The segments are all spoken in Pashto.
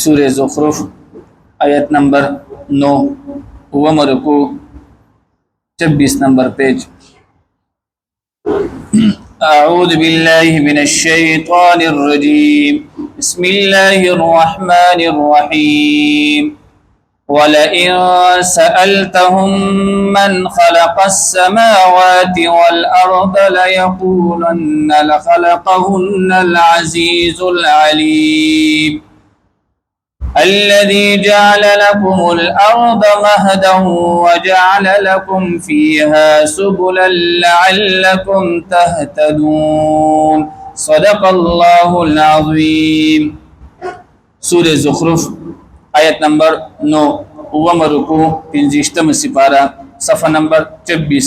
سورہ زخرف آیت نمبر 9 رکوع 26 نمبر پیج. اعوذ باللہ من الشیطان الرجیم بسم اللہ الرحمن الرحیم وَلَئِن سَأَلْتَهُمْ مَنْ خَلَقَ السَّمَاوَاتِ وَالْأَرْضَ لَيَقُولُنَّ لَخَلَقَهُنَّ الْعَزِيزُ الْعَلِيمُ الذي جعل لكم الأرض مهدا وجعل لكم فيها سبلا لعلكم تهتدون صدق الله العظيم. سورة زخرف آیت نمبر 9 رکوع 15 سپارہ صفحہ نمبر 26.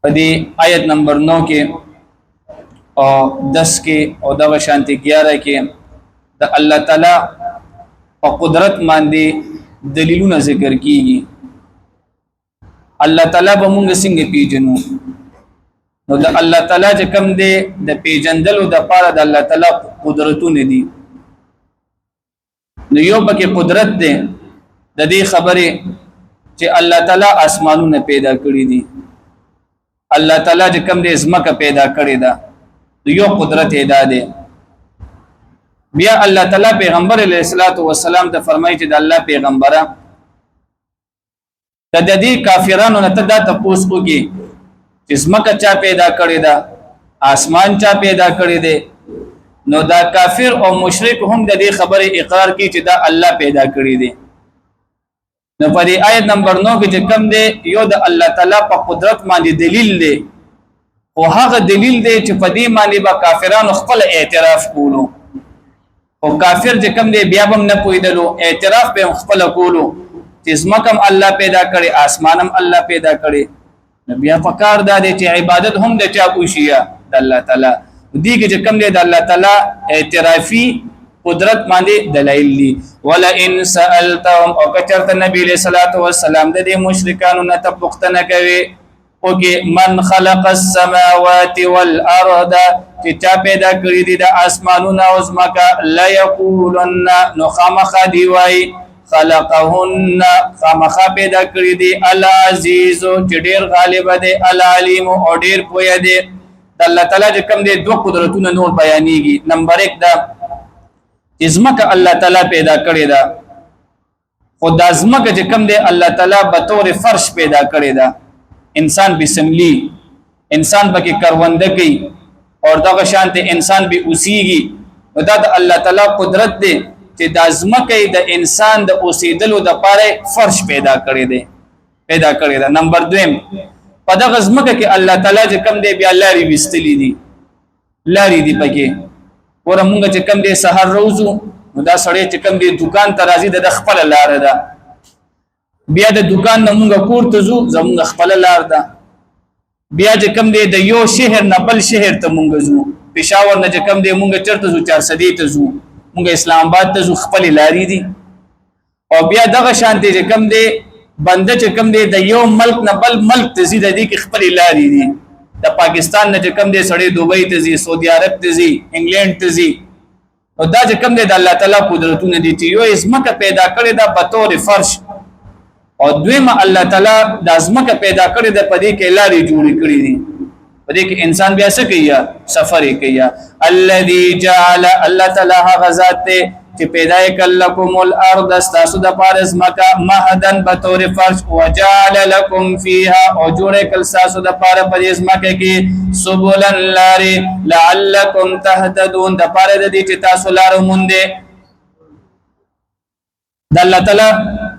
پدی آیت نمبر 9 کے اور 10 کے اور دغه شانتی 11 کے د الله تعالی په قدرت باندې دلیلونه ذکر کیږي. الله تعالی به موږ څنګه پیژنو؟ نو د الله تعالی چې کوم دی د پیژندلو د پاره د الله تعالی قدرتونه دي. نو یو پکې قدرت دی د دې خبره چې الله تعالی اسمانونه پیدا کړی دي. الله تعالی چې کوم دی زمکه پیدا کړی ده. یو قدرت ادا ده. بیا الله تعالی پیغمبر علیه الصلاۃ والسلام ته فرمایي چې د الله پیغمبره د دې کافرانو نه ته دا تاسو کوږي چې زمکه چا پیدا کړی ده، اسمان چا پیدا کړی دی. نو دا کافر او مشرک هم د دې خبره اقرار کوي چې دا الله پیدا کړی دی. نو په دې آیت نمبر 9 کې چې کوم دی یو د الله تعالی په قدرت باندې دلیل دی، او هغه دلیل دی چې په دې باندې به کافرانو خپل اعتراف کولو. او کافر چې کوم دی بیا هم نه پویدلو، اعتراف به خپل کولو چې زمکم الله پیدا کړي، اسمانم الله پیدا کړي. بیا فکر دا دی چې عبادت هم د چا کوشیا د الله تعالی دی چې کوم دی د الله تعالی اعترافي قدرت باندې دلایل دي. ولا ان سالتهم او کچرت نبی علیہ الصلوۃ والسلام د دې مشرکانو نه تپختنه کوي او کې من خلق السماوات والارض چې چا پیدا کړی دي د اسمانونو او زمکه لا یقولن نو خامخا دی وای خلقهن خامخا پیدا کړی دي العزیز چې ډیر غالب دی العلیم او ډیر پوهه دی. د الله تعالی چې کوم دي دوه قدرتونه نور بیانېږي. نمبر 1 دا زمکه الله تعالی پیدا کړی دا، خو د زمکه چې کوم دی الله تعالی به تور فرش پیدا کړی دا. انسان بسملی انسان پکې کرونده کوي اور دغه شانته انسان به اوسېږي. دا د الله تعالی قدرت دی چې د ازمکه د انسان د اوسېدلو د پاره فرش پیدا کړی دی. نمبر 2 په دغه ازمکه کې الله تعالی چې کم دی بیا لاري وستلی دي، لاري دی پکې. ور موږ چې کم دی سحر روزو نو دا سړی چې کم دی دکان ته راځي د خپل لار ده، بیا د دکان نه موږ کور ته ځو زموږ خپل لار ده. بیا چې کم دی د یو شهر نه بل شهر ته موږ ځو، پېښور نه چې کم دی موږ چرته ځو 400 ته ځو، موږ اسلام آباد ته ځو، خپل لاري دي. او بیا دغه شانتي چې کم دی بنده چې کم دی د یو ملک نه بل ملک ته ځي، د دې کې خپل لاري دي. د پاکستان نه چې کم دی سړی دوبۍ ته ځي، سعودي عرب ته ځي، انګلند ته ځي. او دا چې کم دی د الله تعالی قدرتونه دي چې یو ازمکه پیدا کړی دا په تور فرش، او دویمه الله تعالی د ازمکه پیدا کړی د پدې کې لاري جوړې کړې دي. پدې کې انسان بیا څه کوي؟ سفر کوي. الذي جعل الله تعالی هغه ذات ته چې پیدا کلکم الارض استاسو د پارس مکه مهدن بطور فرش وجعل لكم فيها او جوړه کل استاسو د پاره پرېز مکه کې سبولن لاري لعلكم تهتدون د پاره د دې چې تاسو لار مونږه. د الله تعالی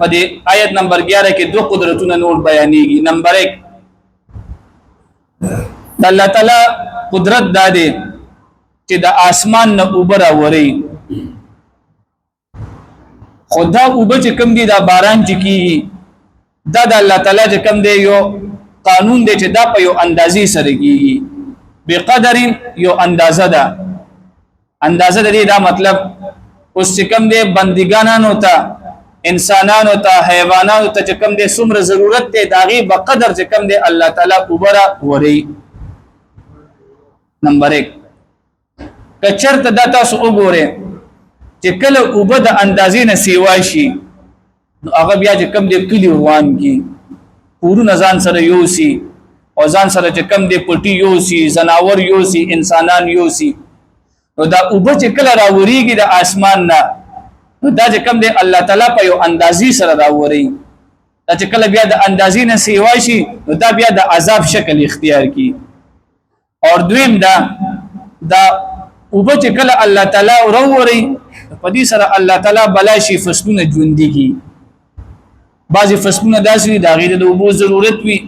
په دې آیت نمبر 11 کې دوه قدرتونه نور بیانېږي. نمبر 1 د الله تعالی قدرت دا دی چې د اسمان نه اوبر اوري. خدا اوبه چې کم دی دا باران چې کیږي دا د الله تعالی چې کم دی یو قانون دی چې دا په یو اندازې سره کیږي. بقدر یو اندازه ده. اندازه دی دا مطلب اوس چې کم دی بندګانانو ته، انسانانو ته، حیوانانو ته چې کم دی څومره ضرورت دی داغي بقدر چې کم دی الله تعالی اوبره وري. نمبر 1 کچرته د تاسو وګوره چې کله اوبه د اندازې نه سیوا شي نو هغه بیا چې کم دی کلی روان کی کورونه ځان سره یوسي او ځان سره چې کم دی پټي یوسي زناور یوسي انسانان یوسي نو دا اوبه چې کله راوريږي د اسمان نه نو دا چې کم دی الله تعالی په یو اندازې سره راوري دا چې کله بیا د اندازې نه سیوا شي نو دا بیا د عذاب شکل اختیار کی اور دویم دا اوبه چې کله الله تعالی راوري په دې سره الله تعالی بلا شي فصلونه ژوندۍ کی بعضی فصلونه داسې د غیر د اوبو ضرورت وي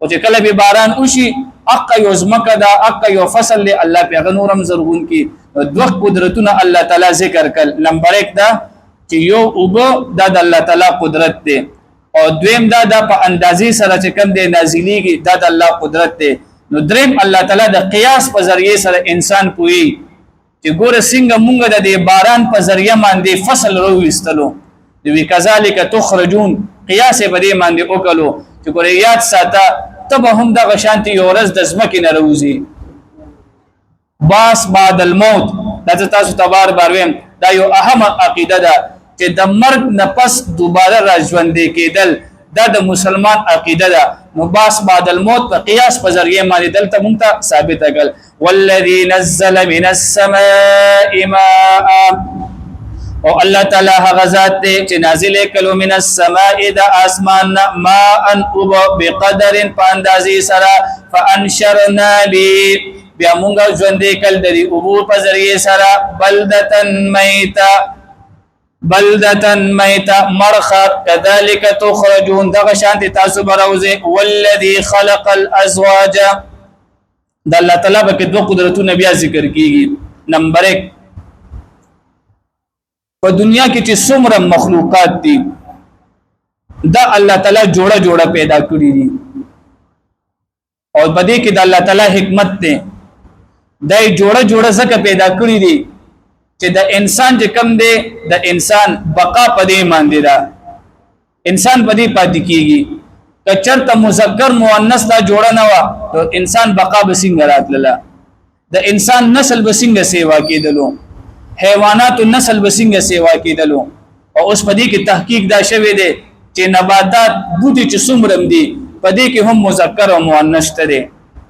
او چې کله به باران وشي اق یو زمکه دا اق یو فصل له الله په غنورم زرغون کی دوه قدرتونه الله تعالی ذکر کړ نمبر 1 دا چې یو اوبه د الله تعالی قدرت دی او دویم دا په اندازې سره چې کم دی نازلېږي د الله قدرت دی نو دریم الله تعالی د قیاس په ذریعه سره انسان پوي چې ګوره څنګه مونږ د باران په ذریعه باندې فصل رويستلو دوی کذالک تخرجون قیاس په دې باندې وکړو چې ګوره یاد ساته تب هم د غشانتی یورز د زمکه نه روزي باس بعد الموت دا تاسو تبار بارویم دا یو اهم عقیده ده چې د مرګ نه پس دوباره راځوندې کېدل دا د مسلمان عقیده ده نو باس بعد الموت په قیاس په ذریعہ باندې دلته مونږ ثابت کړل والذي نزل من السماء ماء او الله تعالی هغه ذات دی چې نازل کړو من السماء د اسمان ماء بقدر پاندازي سره فانشرنا به بیا مونږ ژوندې کړل د اوبو په ذریعہ سره بلدتن میتا مرخر كذلك تخرجون دغه شانت تاسو براوزه والذي خلق الازواج د الله تعالی په دوه قدرتونه بیا ذکر کیږي نمبر 1 په دنیا کې چې څومره مخلوقات دي دا الله تعالی جوړه پیدا کړی دي او په دې کې د الله تعالی حکمت ده دای جوړه زکه پیدا کړی دي چې د انسان چې کم دی د انسان بقا پدې باندې دا انسان پدې پاتې کیږي که چرته مذکر مؤنث دا جوړه نه و تو انسان بقا بسنګ راتله د انسان نسل بسنګ سیوا کېدلو حیوانات نسل بسنګ سیوا کېدلو او اوس پدې کې تحقیق دا شوی دی چې نباتات بوټي چې څومره دي پدې کې هم مذکر او مؤنث ته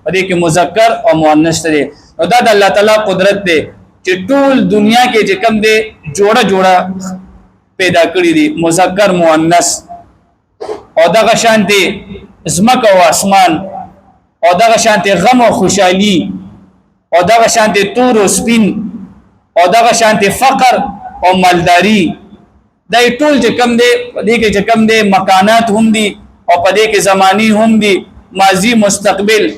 پدې کې مذکر او مؤنث ته او دا د الله تعالی قدرت دی چې ټول دنیا کې چې کم دی جوړه پیدا کړی دي مذکر مؤنث او دغه شانتي زمکه او اسمان او دغه شانتي غم او خوشحالي او دغه شانتي تور او سپین او دغه شانتي فقر او مالداري دا ټول چې کم دی دې کې چې کم دی مکانات هم دي او په دې کې زماني هم دي ماضي مستقبل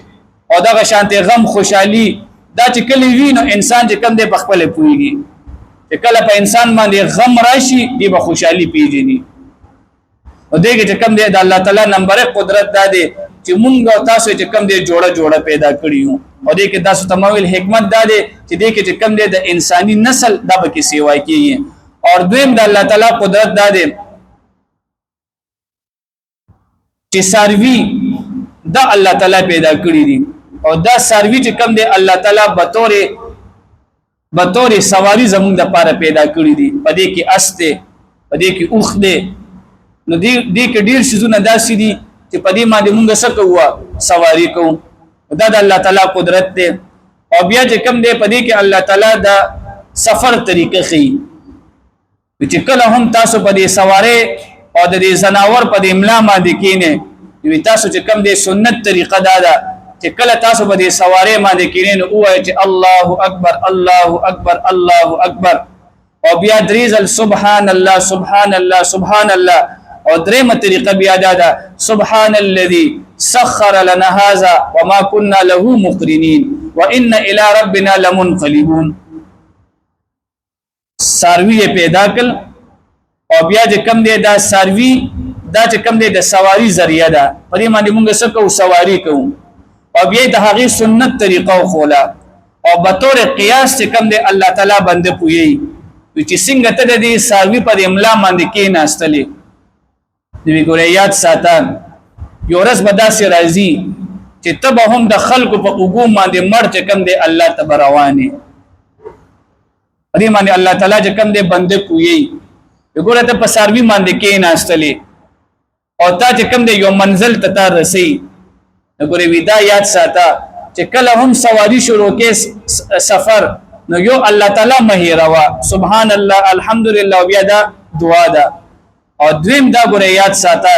او دغه شانتي غم خوشحالي دا چې کله وینو انسان چې کم دی بخپل پويږي چې کله په انسان باندې غم راشي دی به خوشحالي پیژني او دغه چې کم دی د الله تعالی نمبر 1 قدرت دا دی چې مونږ تاسو چې کم دی جوړه پیدا کړیو او دغه کې تاسو تمویل حکمت دا دی چې دغه چې کم دی د انساني نسل د به کې سیوا کیږي اور دویم د الله تعالی قدرت دا دی چې ساروی دا الله تعالی پیدا کړی دي او دا ساروی چې کم دی الله تعالی بطور سواری زمون د پاره پیدا کړی دي پدې کې استه پدې کې اوخ دی نو دې کې ډیر شزونه داسې دي چې پدې باندې مونږ سره کوه سواری کوو دا د الله تعالی قدرت دی او بیا چې کم دی پدې کې الله تعالی دا سفر طریقې خي چې کله هم تاسو پدې سواره او د دې زناور پدې املا باندې کینه وي تاسو چې کم دی سنت طریقه دا ده چې کله تاسو به د سواره باندې کینې نو وایي چې الله اکبر الله اکبر الله اکبر او بیا دریزل سبحان الله سبحان الله سبحان الله او درېمه طریقه بیا دا سبحان الذي سخر لنا هذا وما كنا له مقرنين وان الى ربنا لمنقلبون ساروی پیدا کړ او بیا چې کم دی دا ساروی دا چې کم دی د سواری ذریعہ ده پرې باندې موږ څه کوو سواری کوو او بیا د هغه سنت طریقه خولا او به تور قیاس چې کم دی الله تعالی باندې پوي چې څنګه ته د ساروی پر املا باندې کې ناستلې دی ګورې یاد ساتان یو ورځ به داسې راځي چې تب هم د خلکو په وګو باندې مړ چې کم دی الله تبروانه دې باندې الله تعالی چې کوم دې بنده کوي وګوره ته په ساروي باندې کې ناشتلې او تا چې کوم دې یو منزل ته رسي وګوره ودا یاد ساته چې کله هم سواری شروع کې سفر نو یو الله تعالی مهیروا سبحان الله الحمدلله بیا دا دعا ده او دویم دا ګوره یاد ساته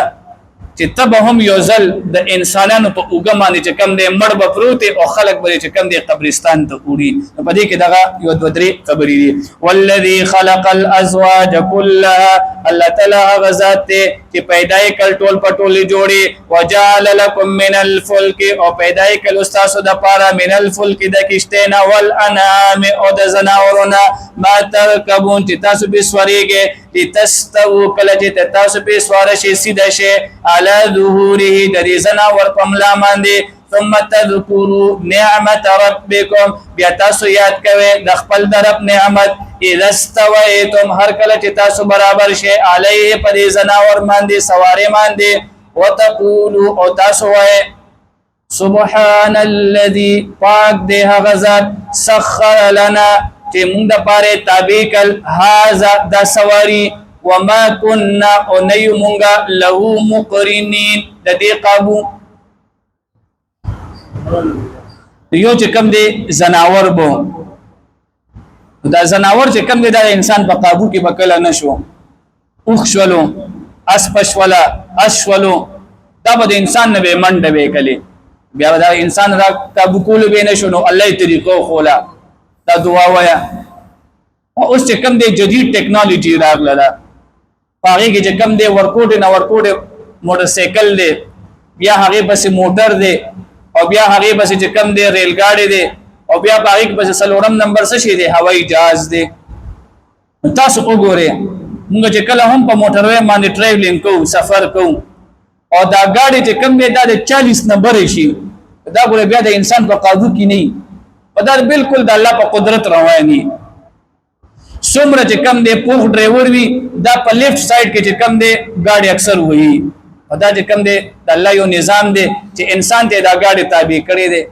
چې تب هم یو ځل د انسانانو په اوګه باندې چې کم دی مړ به پروت او خلک به چې کم دی قبرستان ته وړي په دې کې دغه یو دوه درې خبرې دي والذي خلق الازواج كلها الله تعالی هغه ذات دی چې پیدا یې کړ ټول پټولې جوړي وجعل لكم من الفلك او پیدا یې کړ تاسو د پاره من الفلك د کشتینا والانعام او د زناورنا ما ترکبون چې تاسو به سوريږئ لتستووا کله چې تاسو به سوار شي سیده شي على ظهوره د دې زناور په ملا باندې ثم تذكروا نعمت ربكم بیا تاسو یاد کوئ د خپل رب نعمت اذا استويتم هر کله چې تاسو برابر شي علیه په دې زناور باندې سوارې باندې وتقولوا او تاسو وایئ سبحان الذي پاک دې هغه ذات سخر لنا چې موږ د پاره تابع کړ هاذا د سواری وما كنا انيو مونغا له مقرنين د دې قابو یو چې کم دی زناور بو دا زناور چې کم دی دا انسان په قابو کې بکله نشو اوخ شولو اسپشولا اشولو دا به انسان نه به منډه به کلی بیا دا انسان را قابو کول به نشو نو الله طریقو خولا دا دعا وایا او اوس چې کم دی جدید ټیکنالوژي راغله هغه کې چې کم دی ورکوټ نه ورکوټ موټر سایکل دی بیا هغه بس موټر دی او بیا هغه بس چې کم دی ریل ګاډي دی او بیا هغه بس سلورم نمبر څه شي دی هوایي جهاز دی تاسو وګورئ موږ چې کله هم په موټر وې باندې ټریولینګ کوو سفر کوو او دا ګاډي چې کم دی دا 40 نمبر شي دا ګوره بیا د انسان په قابو کې نه په دا بالکل د الله په قدرت رواني څومره چې کم دی پوخ ډرایور وي دا په لیفټ سایډ کې چې کم دی ګاډي اکثر وایي دا چې کم دی د الله یو نظام دی چې انسان ته دا ګاډي تابع کړی دی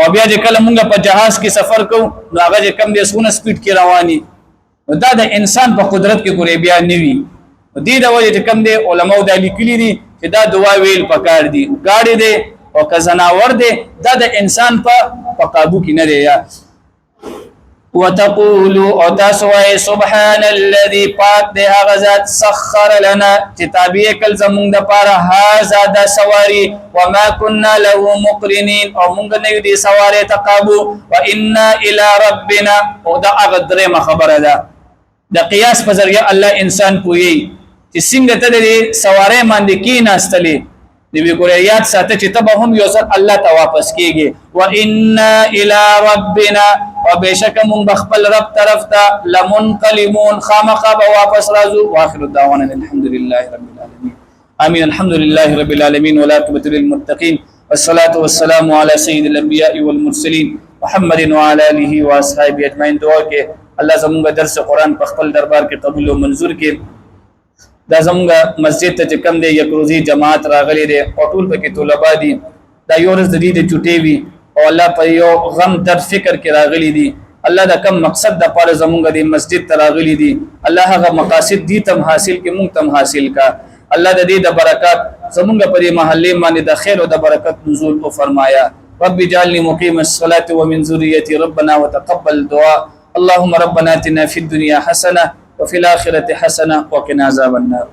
او بیا چې کله مونږ په جهاز کې سفر کوو نو هغه چې کم دی سونه سپیډ کې رواني دا د انسان په قدرت کې ګورې بیا نیوي دې د وجه چې کم دی علماء د لیکلي دي چې دا دعا ویل پکار دي ګاډي دی او که زناور دی دا د انسان په قابو کې نه دی یا وتقولوا او تاسو سبحان الذي پاک دې هغه ذات سخر لنا چې تابع کل زمونږ د پاره هاذا د سواری وما كنا له مقرنين او مونږ نه دي سواری تقابو وانا الى ربنا او دا هغه درېمه خبره ده د قیاس په ذریعہ الله انسان کوي چې څنګه ته دې سواری باندې کې ناستلې دی ګورې یاد ساته چې ته به هم یو ځل الله ته واپس کیږي وانا الى ربنا وبشک من بخبل رب طرف ته لمنقلبون خامخا واپس راځو واخر دعوانا الحمد لله رب العالمين امين الحمد لله رب العالمين والعاقبة للمتقين والصلاة والسلام على سيد الانبياء والمرسلين محمد وعلى اله واصحابه اجمعين دعا کې الله زموږ درس قرآن په خپل دربار کې قبول او منظور کې دا زموږ مسجد ته کم دی یک روزي جماعت راغلي دي او ټول پکې طلبه دي دا یو ورځ د دې چټي وي او الله په یو غم در فکر کې راغلي دي الله دا کم مقصد د پاره زموږ د مسجد ته راغلي دي الله هغه مقاصد دي تم حاصل کې مونږ تم حاصل کا الله د دې د برکات زموږ په دې محله باندې د خیر او د برکت نزول او فرمایا رب اجعلني مقيم الصلاة ومن ذريتي ربنا وتقبل دعاء اللهم ربنا آتنا في الدنيا حسنة وفي الآخرة حسنة وقنا عذاب النار